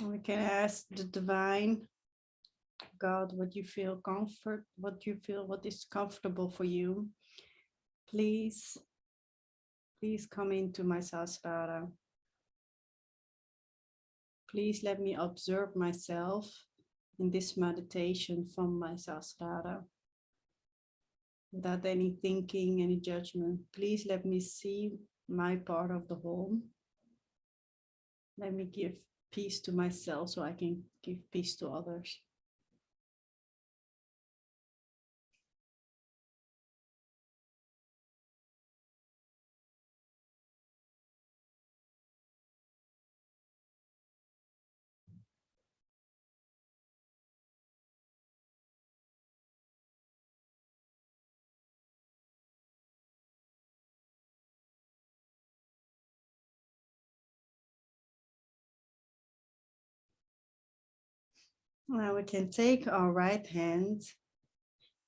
We can ask the divine God what you feel comfort, what is comfortable for you. Please, please come into my Sahasrara. Please let me observe myself in this meditation from my Sahasrara. Without any thinking, any judgment. Please let me see my part of the whole. Let me give peace to myself so I can give peace to others. Now we can take our right hand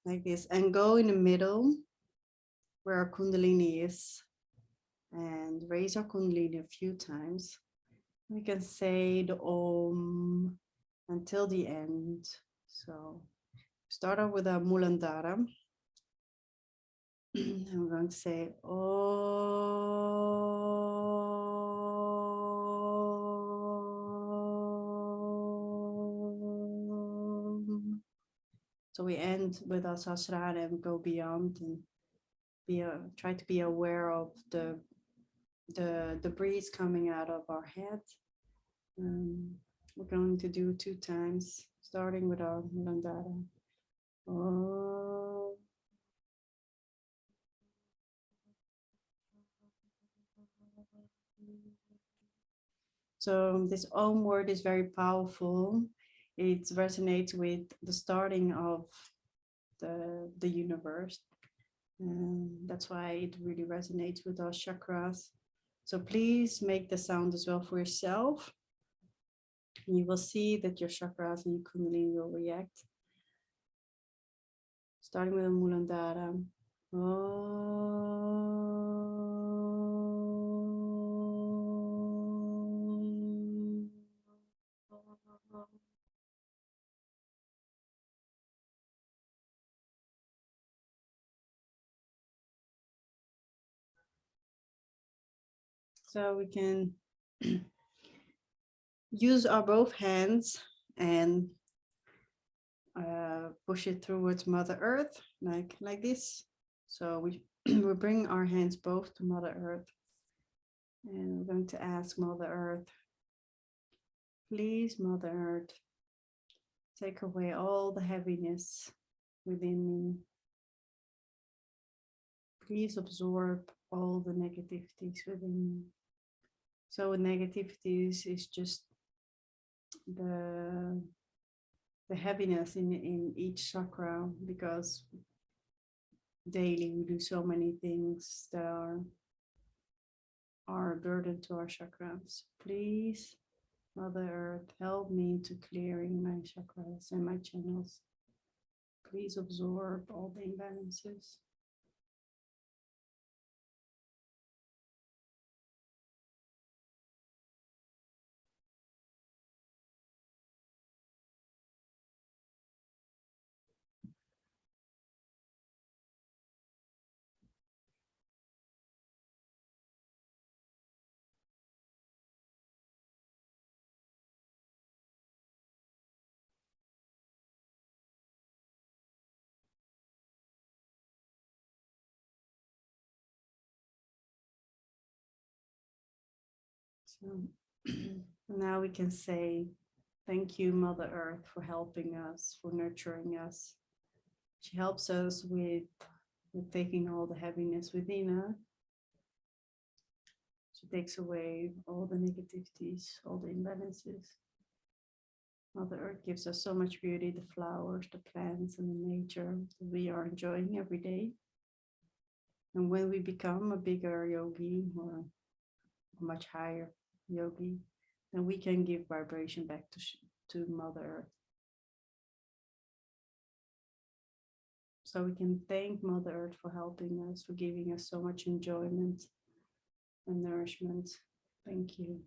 like this and go in the middle where our Kundalini is and raise our Kundalini a few times. We can say the Om until the end. So start off with our Mulandhara. And we're going to say Om. So we end with our Sahasrara and go beyond and try to be aware of the breeze coming out of our head. We're going to do 2 times, starting with our Mulandhara. Om. So this Om word is very powerful. It resonates with the starting of the universe. That's why it really resonates with our chakras. So please make the sound as well for yourself. And you will see that your chakras and your Kundalini will react. Starting with a Mulandhara. So we can use our both hands and push it towards Mother Earth, like this. So we we bring our hands both to Mother Earth, and we're going to ask Mother Earth, please, Mother Earth, take away all the heaviness within me. Please absorb all the negativities within me. So negativities is just the heaviness in each chakra, because daily we do so many things that are a burden to our chakras. Please, Mother Earth, help me to clearing my chakras and my channels. Please absorb all the imbalances. So now we can say, thank you, Mother Earth, for helping us, for nurturing us. She helps us with taking all the heaviness within her. She takes away all the negativities, all the imbalances. Mother Earth gives us so much beauty, the flowers, the plants, and the nature that we are enjoying every day. And when we become a bigger yogi or a much higher yogi, then we can give vibration back to Mother Earth. So we can thank Mother Earth for helping us, for giving us so much enjoyment and nourishment. Thank you.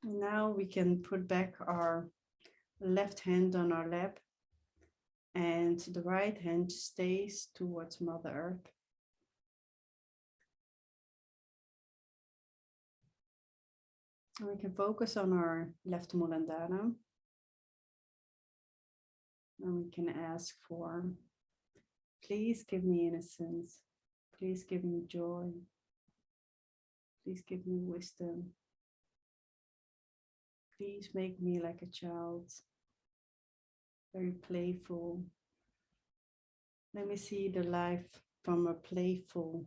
Now we can put back our left hand on our lap and the right hand stays towards Mother Earth. And we can focus on our left Muladhara. And we can ask for, please give me innocence. Please give me joy. Please give me wisdom. Please make me like a child, very playful. Let me see the life from a playful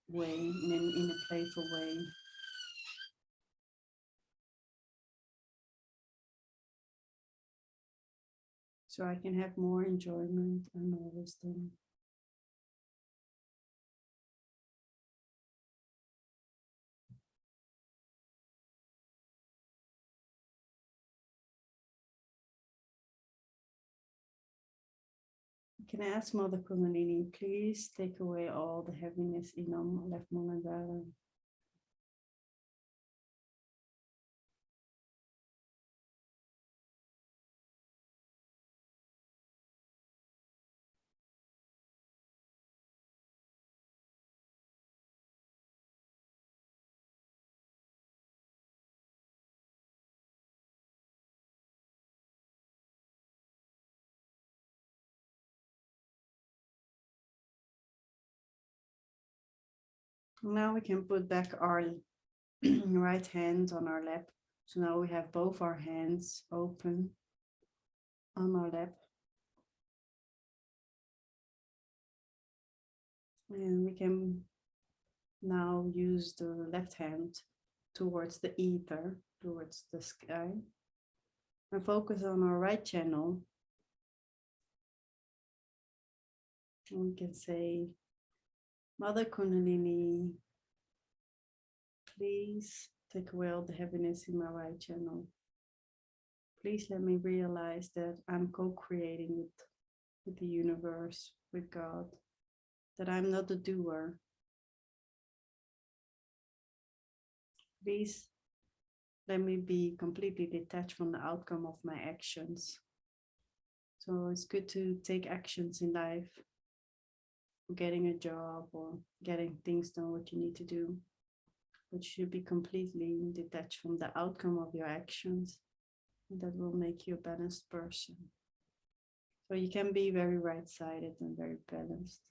way, in a playful way. So I can have more enjoyment and more wisdom. Can I ask Mother Kundalini, please take away all the heaviness in our left Muladhara. Now we can put back our right hand on our lap. So now we have both our hands open on our lap. And we can now use the left hand towards the ether, towards the sky. And focus on our right channel. And we can say, Mother Kundalini, please take away all the heaviness in my right channel. Please let me realize that I'm co-creating with the universe, with God, that I'm not the doer. Please let me be completely detached from the outcome of my actions. So it's good to take actions in life, getting a job or getting things done, what you need to do. But you should be completely detached from the outcome of your actions. And that will make you a balanced person. So you can be very right-sided and very balanced.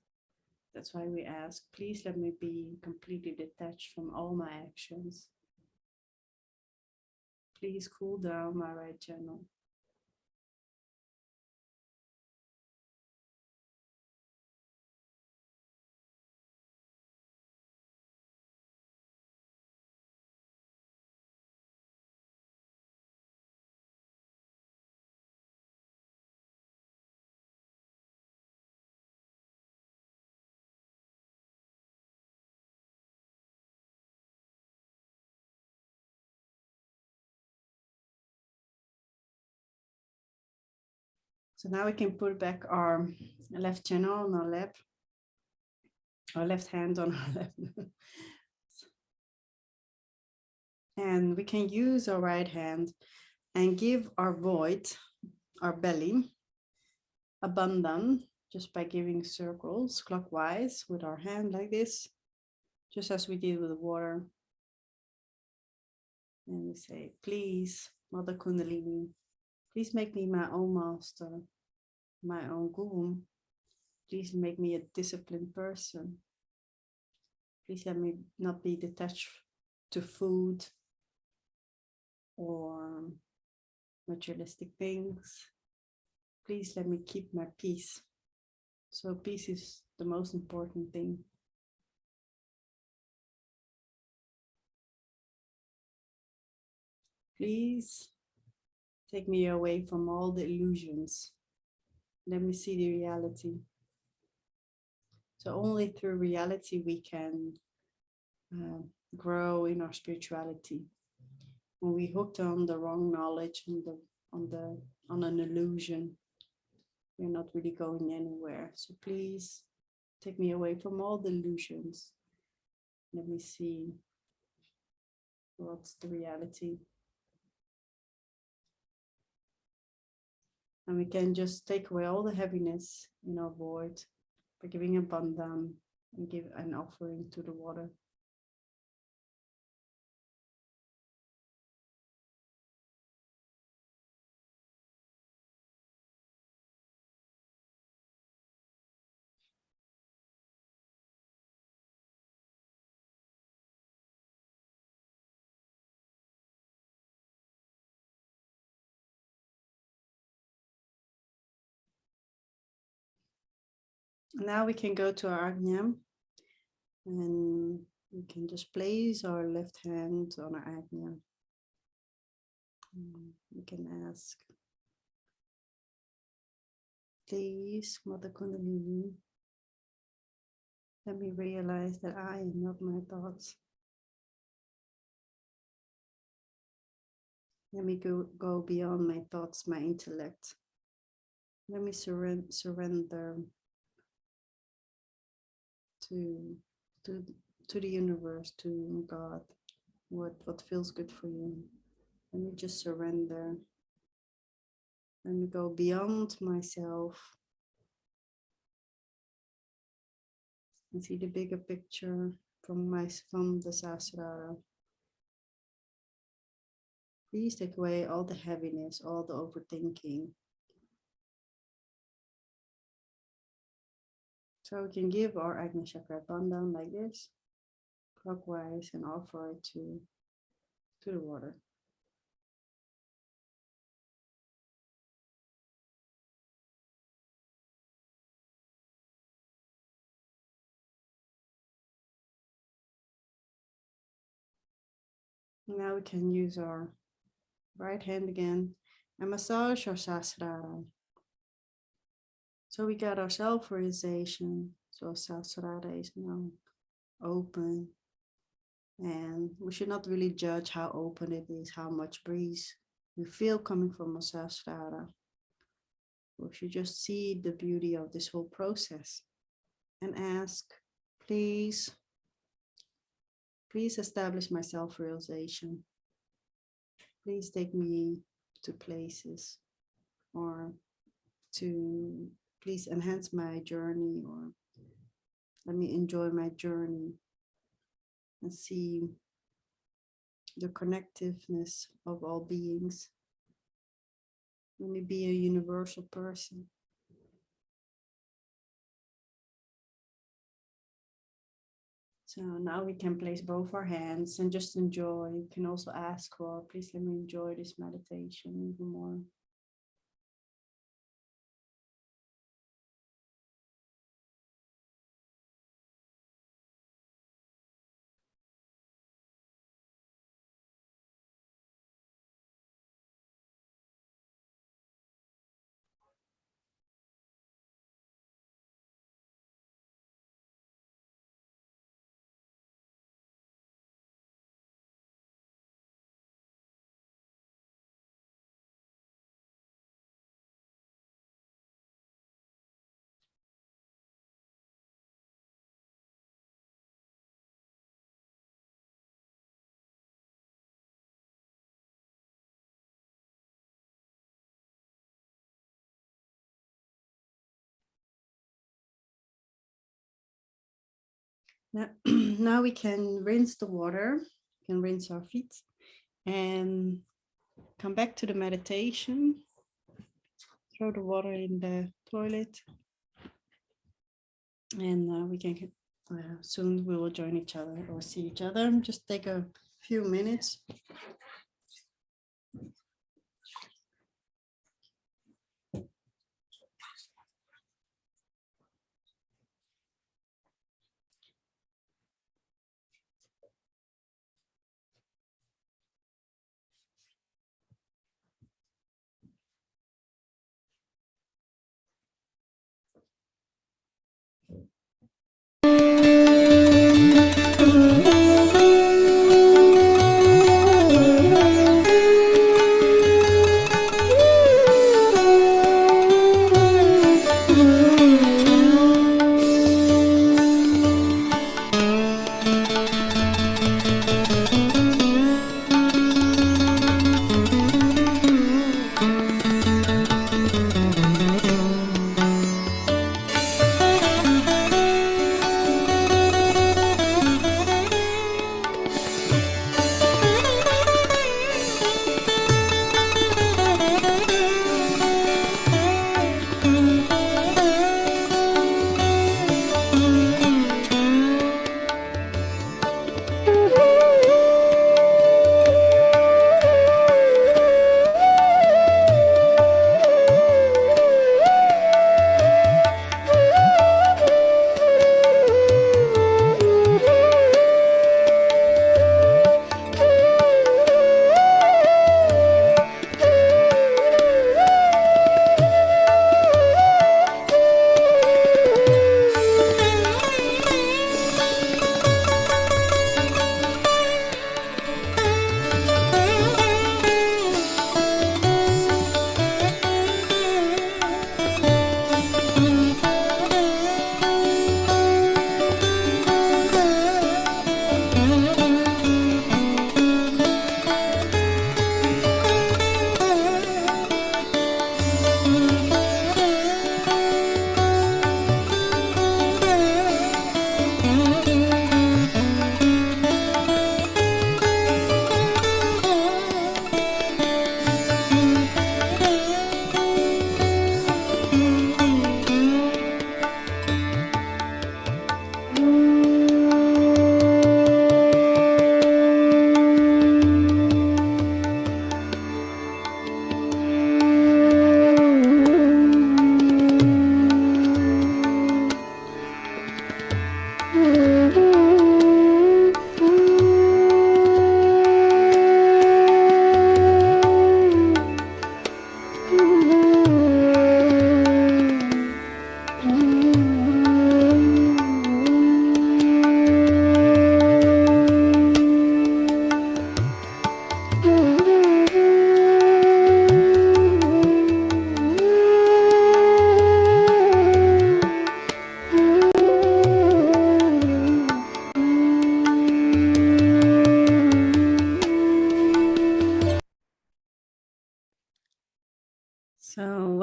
That's why we ask, please let me be completely detached from all my actions. Please cool down my right channel. So now we can put back our left channel on our lap, our left hand on our lap. And we can use our right hand and give our void, our belly, a bandhan, just by giving circles clockwise with our hand like this, just as we did with the water. And we say, please, Mother Kundalini, please make me my own master, my own guru. Please make me a disciplined person. Please let me not be detached to food or materialistic things. Please let me keep my peace. So peace is the most important thing. Please take me away from all the illusions. Let me see the reality. So only through reality we can grow in our spirituality. When we hooked on the wrong knowledge, on an illusion, we're not really going anywhere. So please take me away from all the illusions. Let me see what's the reality. And we can just take away all the heaviness in our void by giving a bandhan and give an offering to the water. Now we can go to our Ajna, and we can just place our left hand on our Ajna. We can ask, please, Mother Kundalini, let me realize that I am not my thoughts. Let me go beyond my thoughts, my intellect. Let me surrender to the universe, to God, what feels good for you. Let me just surrender. Let me go beyond myself and see the bigger picture from the Sahasrara. Please take away all the heaviness, all the overthinking. So we can give our Ajna Chakra bandhan like this, clockwise, and offer it to the water. Now we can use our right hand again and massage our Sahasrara. So we got our self-realization. So Sahasrara is now open. And we should not really judge how open it is, how much breeze we feel coming from our Sahasrara. We should just see the beauty of this whole process and ask, please establish my self-realization. Please take me to places, or to please enhance my journey, or let me enjoy my journey and see the connectiveness of all beings. Let me be a universal person. So now we can place both our hands and just enjoy. You can also ask for, please let me enjoy this meditation even more. Now we can rinse the water, we can rinse our feet and come back to the meditation. Throw the water in the toilet, and we can soon we will join each other or see each other. Just take a few minutes.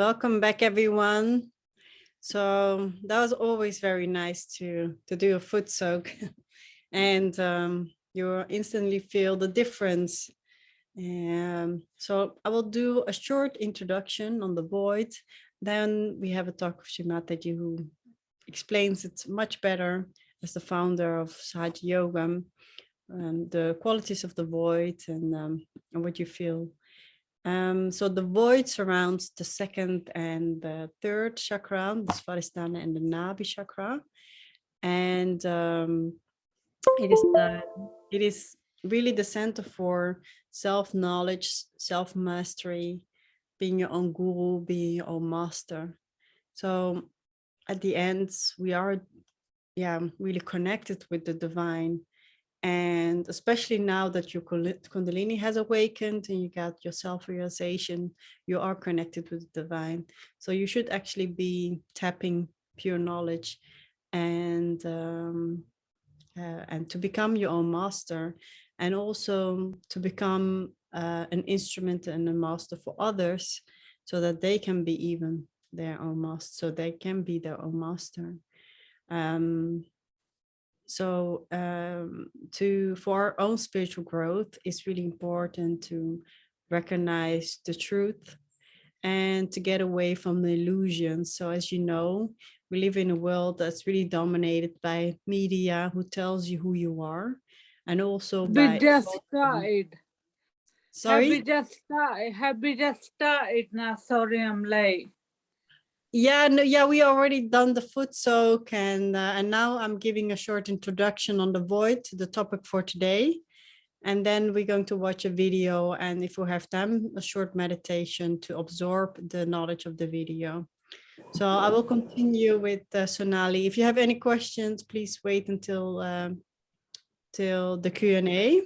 Welcome back, everyone. So that was always very nice to do a foot soak, and you instantly feel the difference. So I will do a short introduction on the void. Then we have a talk with Shimataji, who explains it much better as the founder of Sahaja Yoga, the qualities of the void and what you feel. So the void surrounds the second and the third chakra, the Svadhisthana and the Nabi chakra. And it is really the center for self-knowledge, self-mastery, being your own guru, being your own master. So at the end, we are really connected with the divine. And especially now that your Kundalini has awakened and you got your self-realization, you are connected with the divine. So you should actually be tapping pure knowledge and to become your own master, and also to become an instrument and a master for others, so that they can be even their own master, so they can be their own master. For our own spiritual growth, it's really important to recognize the truth and to get away from the illusions. So as you know, we live in a world that's really dominated by media, who tells you who you are, and also We by... just started. Sorry? Have we just started now? Sorry, I'm late. Yeah, we already done the foot soak, and now I'm giving a short introduction on the void, the topic for today. And then we're going to watch a video, and if we have time, a short meditation to absorb the knowledge of the video. So I will continue with Sonali. If you have any questions, please wait until till the Q&A.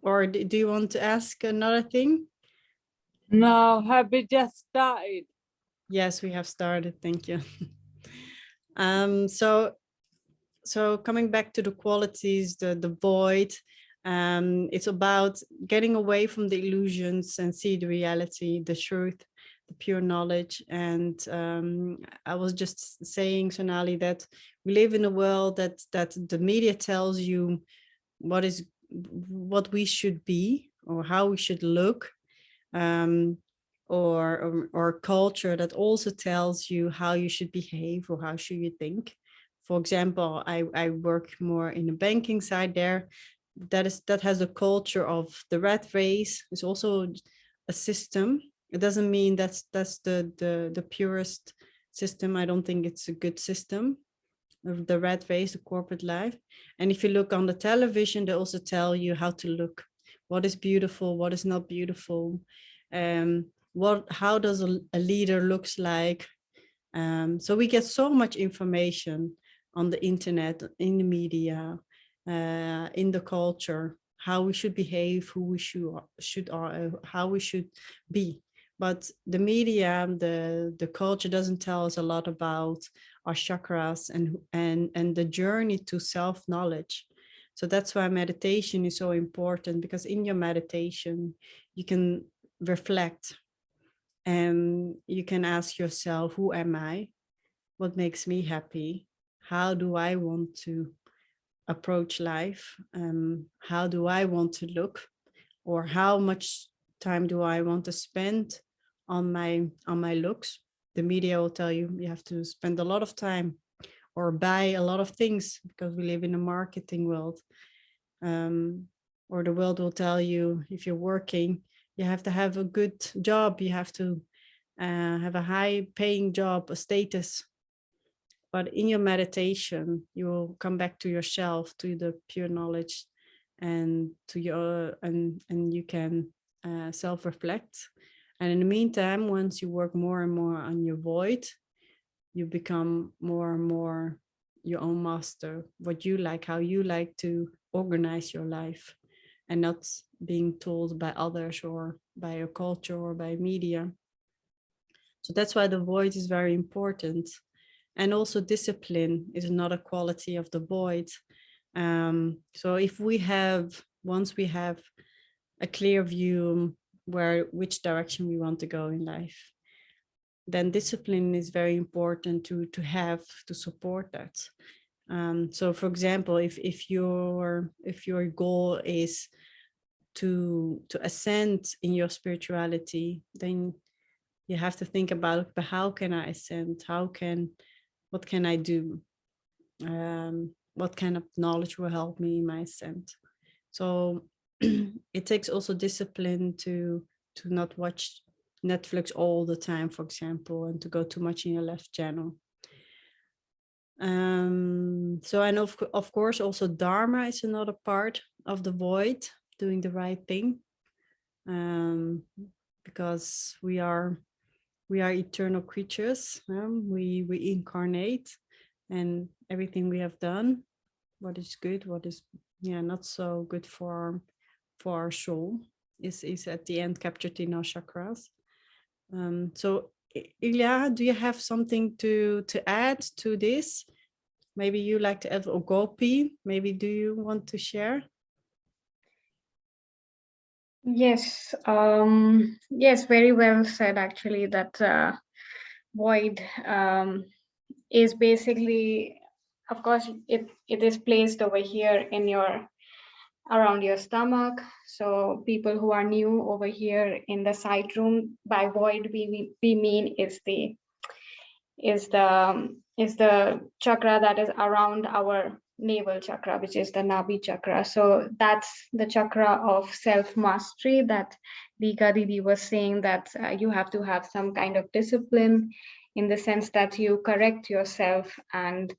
Or do you want to ask another thing? No, have we just started? Yes, we have started. Thank you. So coming back to the qualities, the void, it's about getting away from the illusions and see the reality, the truth, the pure knowledge. And I was just saying, Sonali, that we live in a world that the media tells you what we should be or how we should look, or culture that also tells you how you should behave or how should you think. For example, I work more in the banking side there. That has a culture of the rat race. It's also a system. It doesn't mean that's the purest system. I don't think it's a good system of the rat race, the corporate life. And if you look on the television, they also tell you how to look, what is beautiful, what is not beautiful, how does a leader looks like. So we get so much information on the internet, in the media, in the culture, how we should behave, who we should how we should be. But the media, the culture doesn't tell us a lot about our chakras and the journey to self-knowledge. So that's why meditation is so important, because in your meditation, you can reflect and you can ask yourself, who am I? What makes me happy? How do I want to approach life? How do I want to look? Or how much time do I want to spend on my looks? The media will tell you have to spend a lot of time or buy a lot of things, because we live in a marketing world. Or the world will tell you, if you're working, you have to have a good job, you have to have a high paying job, a status. But in your meditation, you will come back to yourself, to the pure knowledge, and to your and you can self-reflect. And in the meantime, once you work more and more on your void, you become more and more your own master, what you like, how you like to organize your life, and not being told by others or by your culture or by media. So that's why the void is very important. And also discipline is another quality of the void. So if once we have a clear view, which direction we want to go in life. Then discipline is very important to have to support that. So for example, if your goal is to ascend in your spirituality, then you have to think about, but how can I ascend? What can I do? What kind of knowledge will help me in my ascent? So it takes also discipline to not watch Netflix all the time, for example, and to go too much in your left channel. So, and of course, also Dharma is another part of the void, doing the right thing, because we are eternal creatures. We incarnate, and everything we have done, what is good, what is not so good for our soul, is at the end captured in our chakras. So Ilya, do you have something to add to this? Maybe you like to add, or Gopi, maybe do you want to share? Yes, yes, very well said, actually, that void is basically, of course, it is placed over here in around your stomach. So people who are new over here in the side room, by void we mean is the chakra that is around our navel chakra, which is the Nabi chakra. So that's the chakra of self-mastery that Deega Didi was saying, that you have to have some kind of discipline, in the sense that you correct yourself, and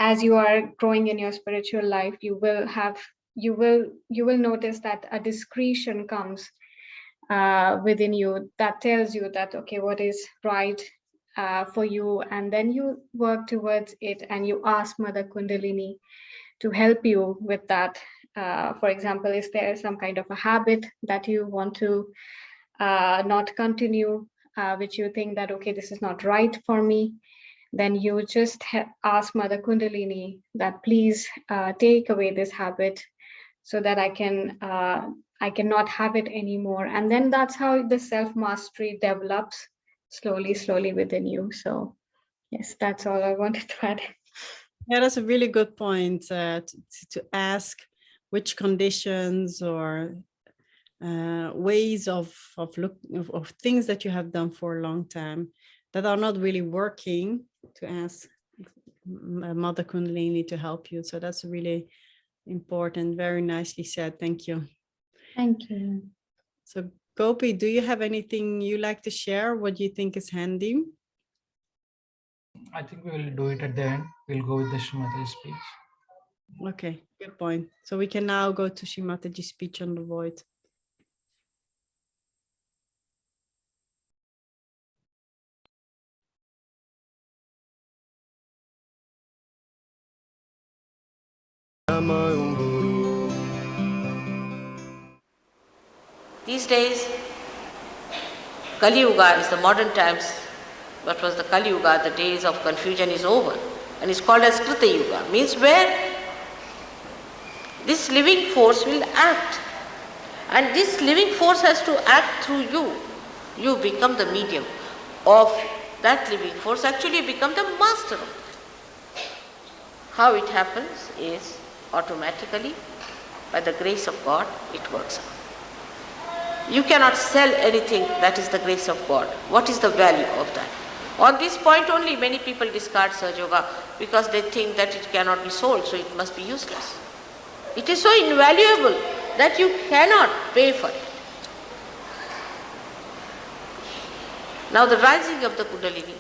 as you are growing in your spiritual life, you will notice that a discretion comes within you that tells you that, okay, what is right for you, and then you work towards it, and you ask Mother Kundalini to help you with that. For example, is there some kind of a habit that you want to not continue, which you think that, okay, this is not right for me, then you just ask Mother Kundalini that please take away this habit so that I cannot have it anymore. And then that's how the self-mastery develops slowly within you. So yes, that's all I wanted to add. Yeah, that's a really good point, to ask which conditions or ways of things that you have done for a long time that are not really working, to ask Mother Kundalini to help you. So that's really important. Very nicely said. Thank you. Thank you. So Gopi, do you have anything you like to share? What do you think is handy? I think we will do it at the end. We'll go with the Srimataji's speech. Okay, good point. So we can now go to Srimataji's speech on the void. These days, Kali Yuga is the modern times. What was the Kali Yuga? The days of confusion is over, and it's called as Krita Yuga. Means where this living force will act, and this living force has to act through you. You become the medium of that living force. Actually, you become the master of it. How it happens is automatically, by the grace of God, it works out. You cannot sell anything that is the grace of God. What is the value of that? On this point only, many people discard Sahaja Yoga because they think that it cannot be sold, so it must be useless. It is so invaluable that you cannot pay for it. Now the rising of the Kundalini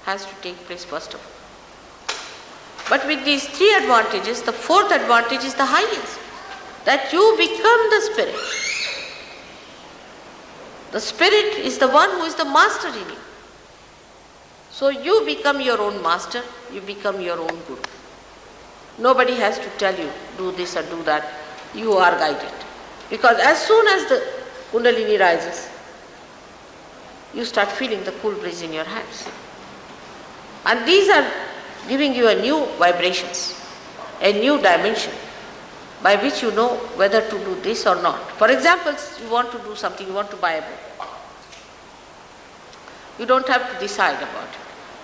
has to take place first of all. But with these three advantages, the fourth advantage is the highest, that you become the spirit. The spirit is the one who is the master in you. So you become your own master, you become your own guru. Nobody has to tell you, do this or do that. You are guided. Because as soon as the Kundalini rises, you start feeling the cool breeze in your hands. And these are giving you a new vibrations, a new dimension. by which you know whether to do this or not. For example, you want to do something, you want to buy a book. You don't have to decide about it.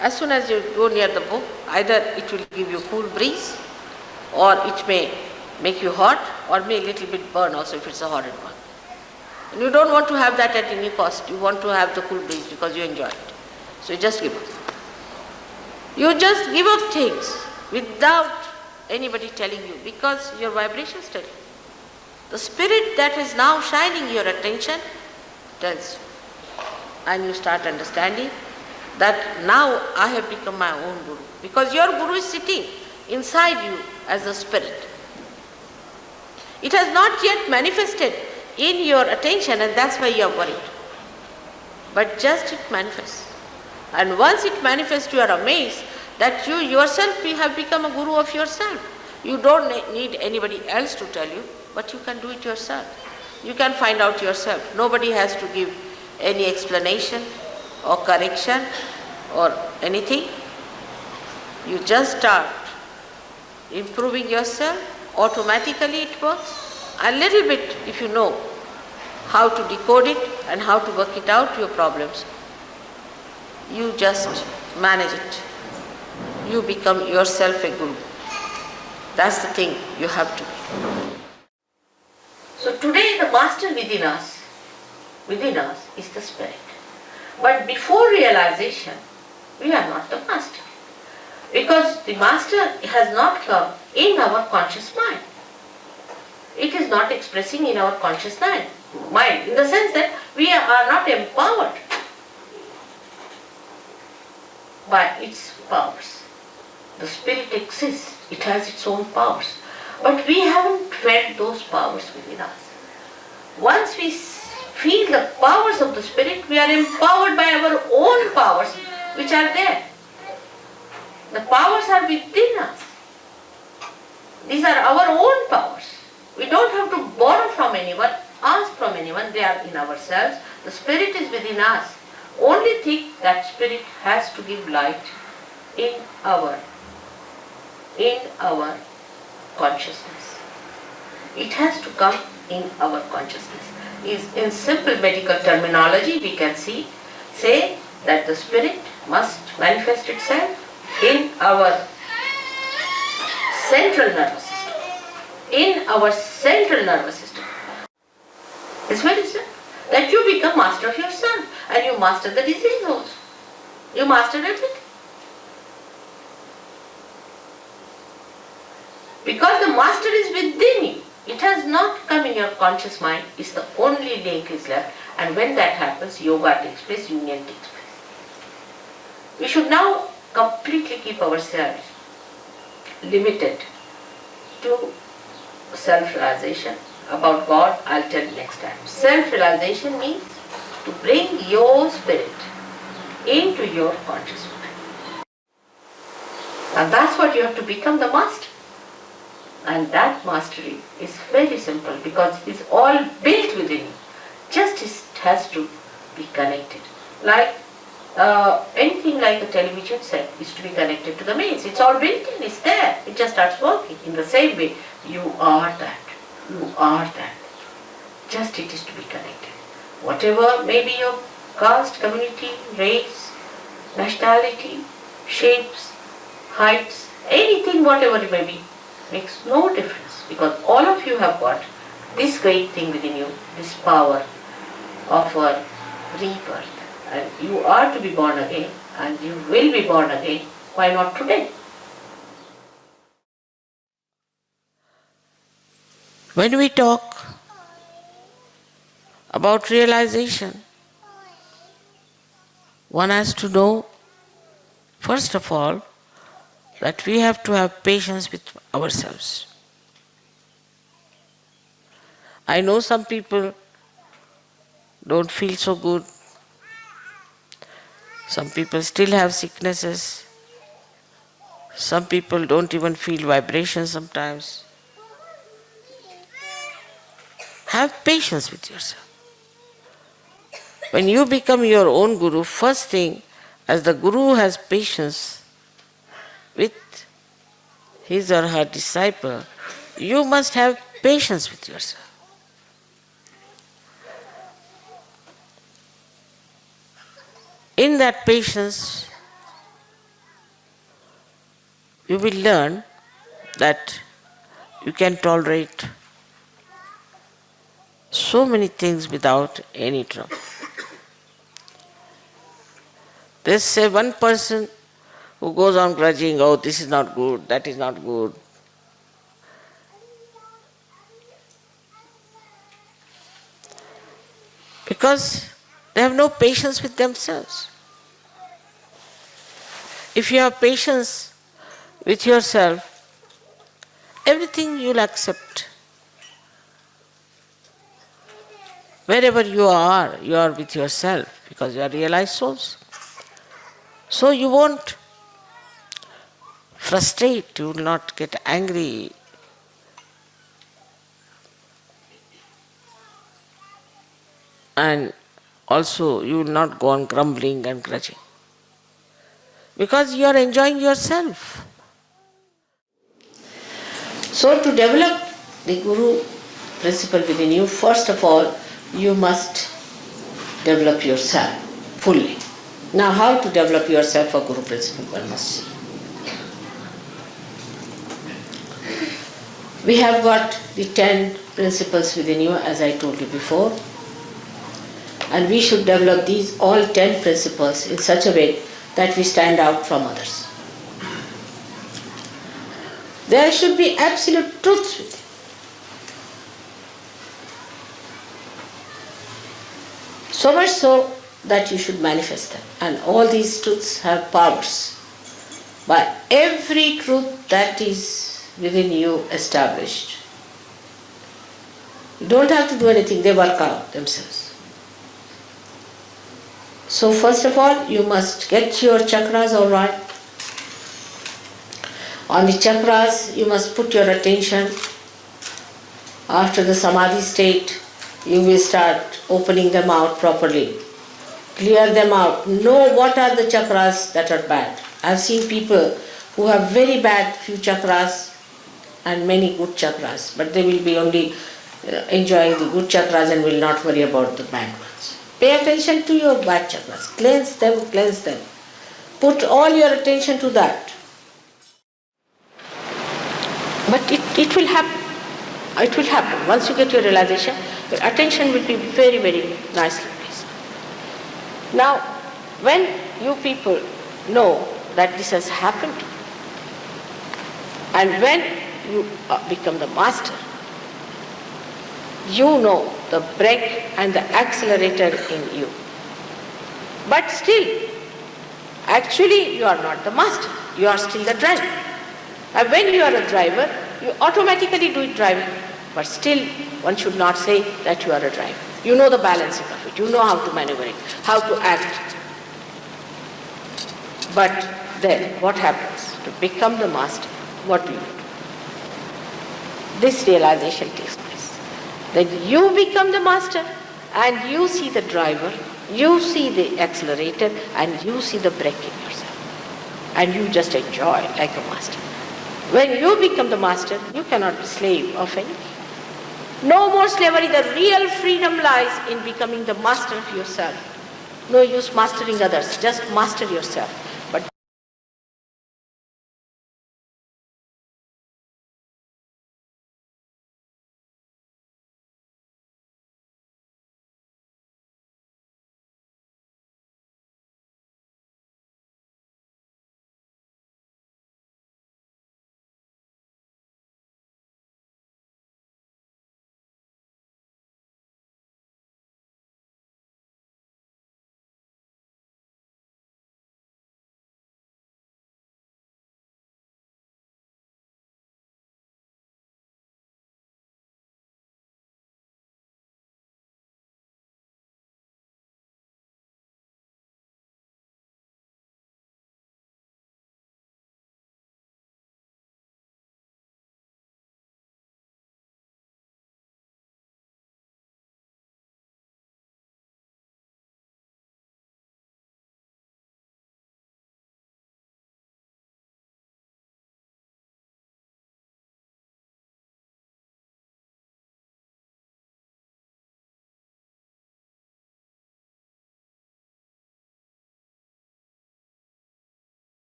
As soon as you go near the book, either it will give you cool breeze, or it may make you hot, or may a little bit burn also if it's a horrid one. And you don't want to have that at any cost. You want to have the cool breeze because you enjoy it. So you just give up. You just give up things without anybody telling you, because your vibrations tell you. The spirit that is now shining your attention tells you. And you start understanding that now I have become my own guru. Because your guru is sitting inside you as a spirit. It has not yet manifested in your attention, and that's why you are worried. But just it manifests. And once it manifests, you are amazed that you yourself have become a guru of yourself. You don't need anybody else to tell you, but you can do it yourself. You can find out yourself. Nobody has to give any explanation or correction or anything. You just start improving yourself. Automatically it works. A little bit, if you know how to decode it and how to work it out, your problems, you just manage it. You become yourself a guru. That's the thing you have to be. So today the master within us is the spirit. But before realization, we are not the master. Because the master has not come in our conscious mind. It is not expressing in our conscious mind, in the sense that we are not empowered by its powers. The spirit exists, it has its own powers. But we haven't felt those powers within us. Once we feel the powers of the spirit, we are empowered by our own powers which are there. The powers are within us. These are our own powers. We don't have to borrow from anyone, ask from anyone, they are in ourselves. The spirit is within us. Only thing that spirit has to give light in our consciousness. It has to come in our consciousness. In simple medical terminology, we can say that the spirit must manifest itself in our central nervous system. In our central nervous system. It's very simple. That you become master of yourself, and you master the disease also. You master everything. Because the master is within you. It has not come in your conscious mind. It's the only link is left. And when that happens, yoga takes place, union takes place. We should now completely keep ourselves limited to self-realization. About God, I'll tell you next time. Self-realization means to bring your spirit into your conscious mind. And that's what you have to become, the master. And that mastery is very simple because it's all built within you. Just it has to be connected. Like anything like a television set is to be connected to the mains. It's all built in, it's there. It just starts working. In the same way, you are that. You are that. Just it is to be connected. Whatever may be your caste, community, race, nationality, shapes, heights, anything, whatever it may be, makes no difference, because all of you have got this great thing within you, this power of a rebirth. And you are to be born again, and you will be born again. Why not today? When we talk about realization, one has to know, first of all, that we have to have patience with ourselves. I know some people don't feel so good. Some people still have sicknesses. Some people don't even feel vibrations sometimes. Have patience with yourself. When you become your own guru, first thing, as the guru has patience with his or her disciple, you must have patience with yourself. In that patience, you will learn that you can tolerate so many things without any trouble. There's say one person who goes on grudging, oh, this is not good, that is not good. Because they have no patience with themselves. If you have patience with yourself, everything you'll accept. Wherever you are with yourself because you are realized souls. So you won't frustrate, you will not get angry. And also you will not go on grumbling and grudging. Because you are enjoying yourself. So to develop the Guru principle within you, first of all, you must develop yourself fully. Now how to develop yourself for Guru principle, one must see. We have got the 10 principles within you, as I told you before, and we should develop these all 10 principles in such a way that we stand out from others. There should be absolute truth with you. So much so that you should manifest them. And all these truths have powers. By every truth that is within you established, you don't have to do anything, they work out themselves. So first of all, you must get your chakras all right. On the chakras, you must put your attention. After the samadhi state, you will start opening them out properly. Clear them out. Know what are the chakras that are bad. I have seen people who have very bad few chakras and many good chakras, but they will be only enjoying the good chakras and will not worry about the bad ones. Pay attention to your bad chakras. Cleanse them, cleanse them. Put all your attention to that. But it will happen. It will happen. Once you get your realization, your attention will be very, very nicely placed. Now, when you people know that this has happened, and when you become the master, you know the brake and the accelerator in you. But still, actually you are not the master, you are still the driver. And when you are a driver, you automatically do it driving. But still, one should not say that you are a driver. You know the balancing of it, you know how to maneuver it, how to act. But then, what happens? To become the master, what do you do? This realization takes place. Then you become the master and you see the driver, you see the accelerator and you see the brake in yourself. And you just enjoy like a master. When you become the master, you cannot be slave of anything. No more slavery. The real freedom lies in becoming the master of yourself. No use mastering others, just master yourself.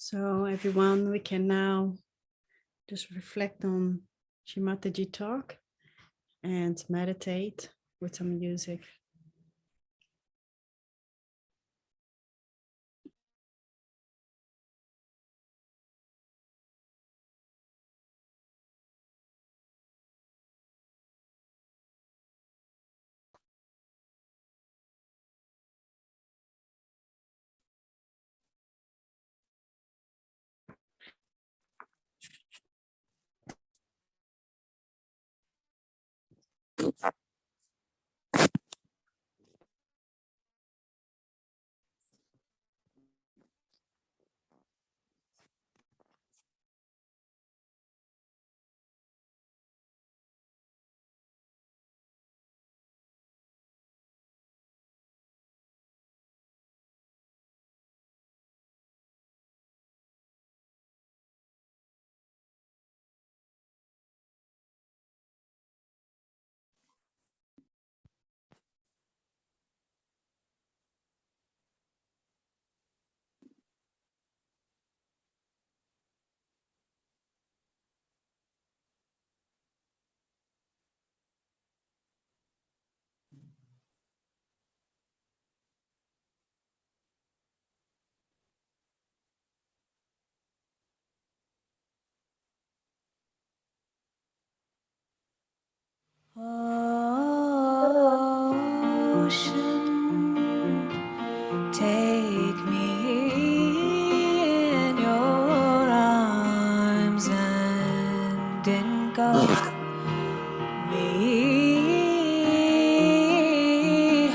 So everyone, we can now just reflect on Shimataji talk and meditate with some music. Ocean, take me in your arms and engulf me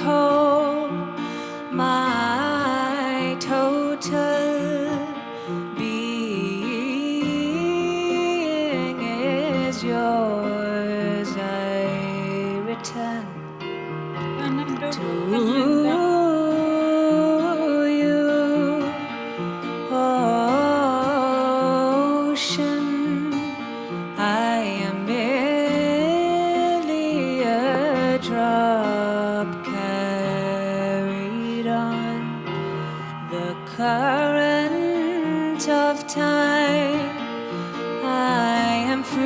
whole. My total being is yours. I return to you, ocean. I am merely a drop carried on the current of time. I am free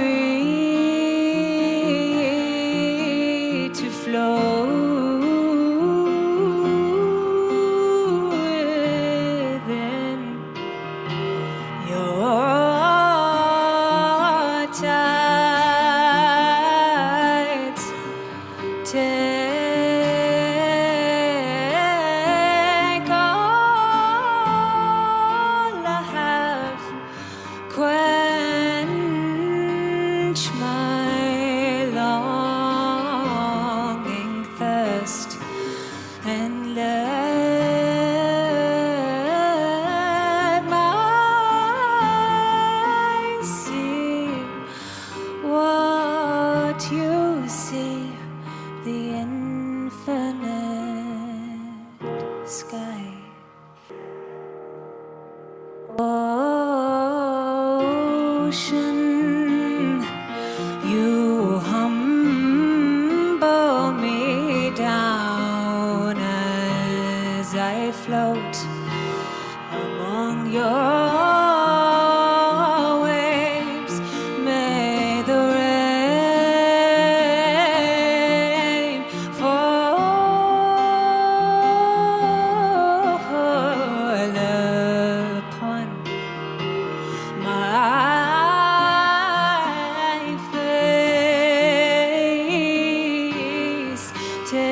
to flow within your tides. Take all I have, quench my longing thirst, and let my eyes see what you see, the infinite sky. Ocean, you humble me down as I float among your waves. May the rain fall upon my face. Take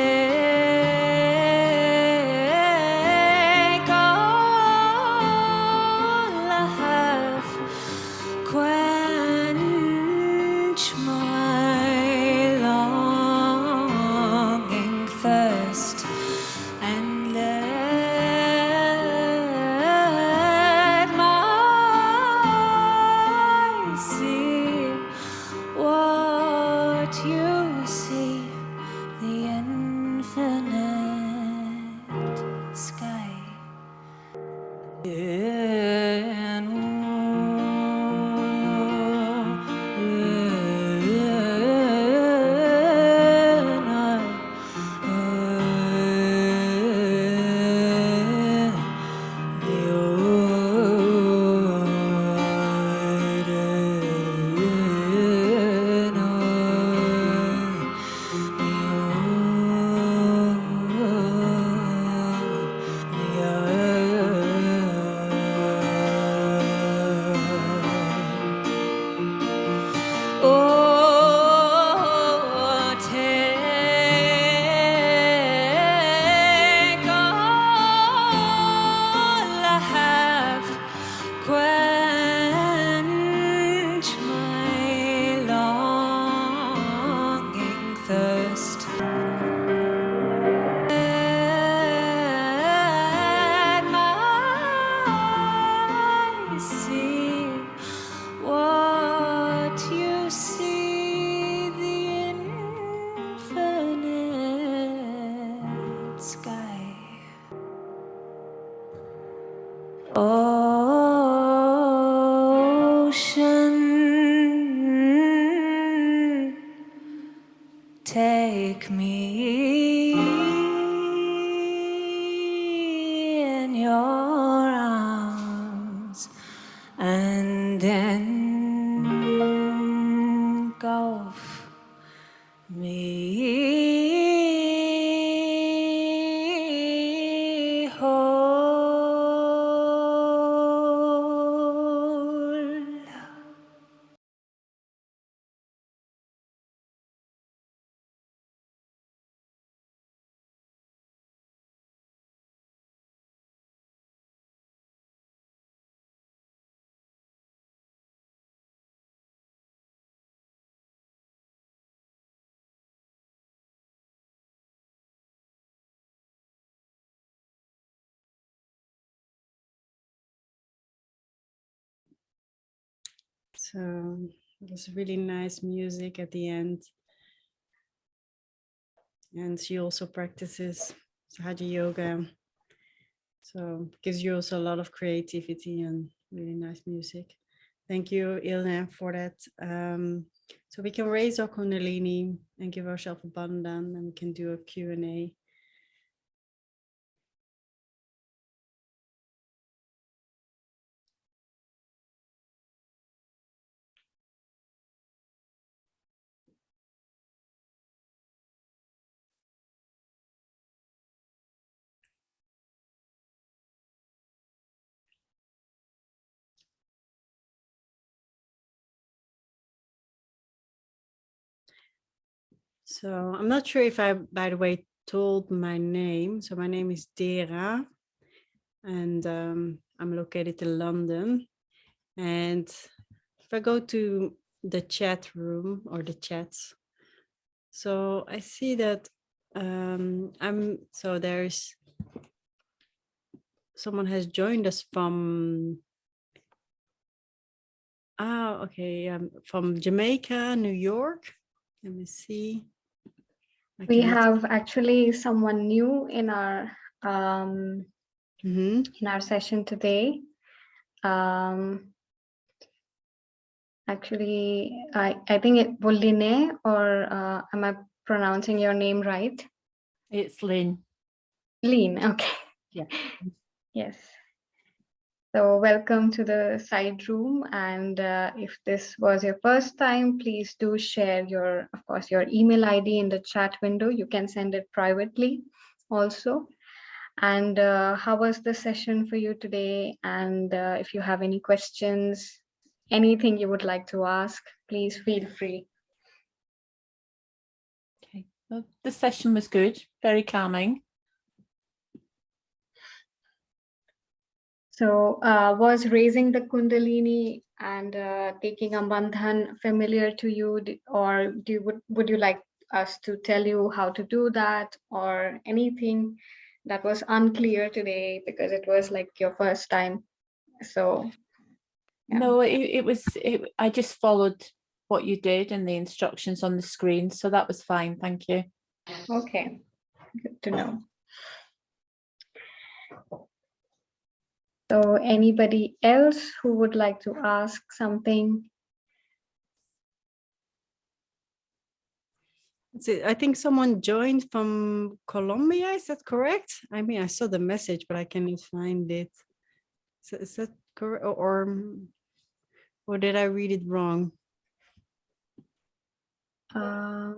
take me in your arms and engulf me whole. So it was really nice music at the end. And she also practices Sahaja Yoga. So gives you also a lot of creativity and really nice music. Thank you, Ilne, for that. So we can raise our Kundalini and give ourselves a bandhan, and we can do a Q&A. So I'm not sure if I, by the way, told my name. So my name is Deega, and I'm located in London. And if I go to the chat room or the chats, so I see that there's someone has joined us from from Jamaica, New York. Let me see. We have actually someone new in our in our session today. Actually, I think it Bulline, or am I pronouncing your name right? It's Lynn. Lean, okay. Yeah. Yes. So welcome to the side room. And if this was your first time, please do share your, of course, your email ID in the chat window. You can send it privately also. And how was the session for you today? And if you have any questions, anything you would like to ask, please feel free. Okay. Well, the session was good, very calming. So was raising the Kundalini and taking a bandhan familiar to you, or would you like us to tell you how to do that, or anything that was unclear today because it was like your first time? So yeah. No, I just followed what you did and the instructions on the screen, so that was fine. Thank you. Okay, good to know. So anybody else who would like to ask something? I think someone joined from Colombia. Is that correct? I mean, I saw the message, but I cannot find it. So is that correct, or did I read it wrong? I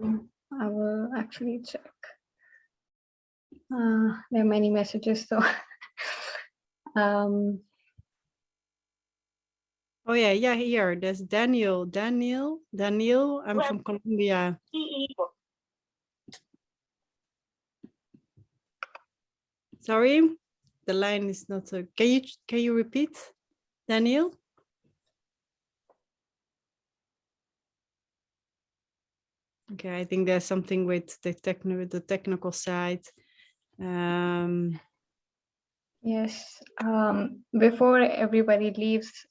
will actually check. There are many messages, so Oh yeah, here. There's Daniel. I'm from Colombia. Sorry, the line is not so. Can you repeat, Daniel? Okay, I think there's something with the technical side. yes, before everybody leaves,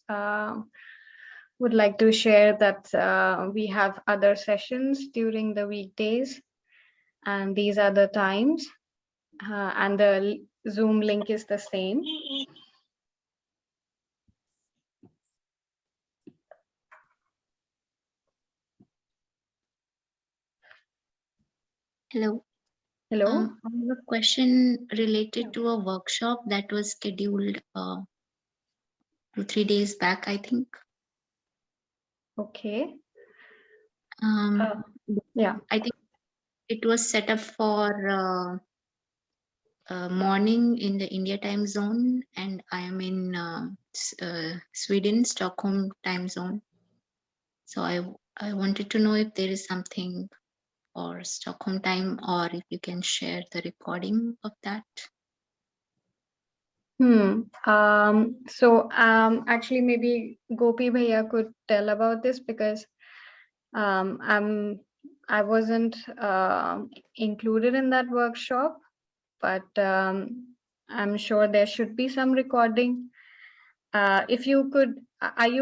would like to share that we have other sessions during the weekdays, and these are the times, and the Zoom link is the same. Hello. Hello. I have a question related to a workshop that was scheduled 2-3 days back, I think. Okay. Um, Yeah. I think it was set up for morning in the India time zone, and I am in Sweden, Stockholm time zone. So I wanted to know if there is something for Stockholm time, or if you can share the recording of that. Actually maybe Gopi Bhaiya could tell about this, because I wasn't included in that workshop, but I'm sure there should be some recording. If you could, are you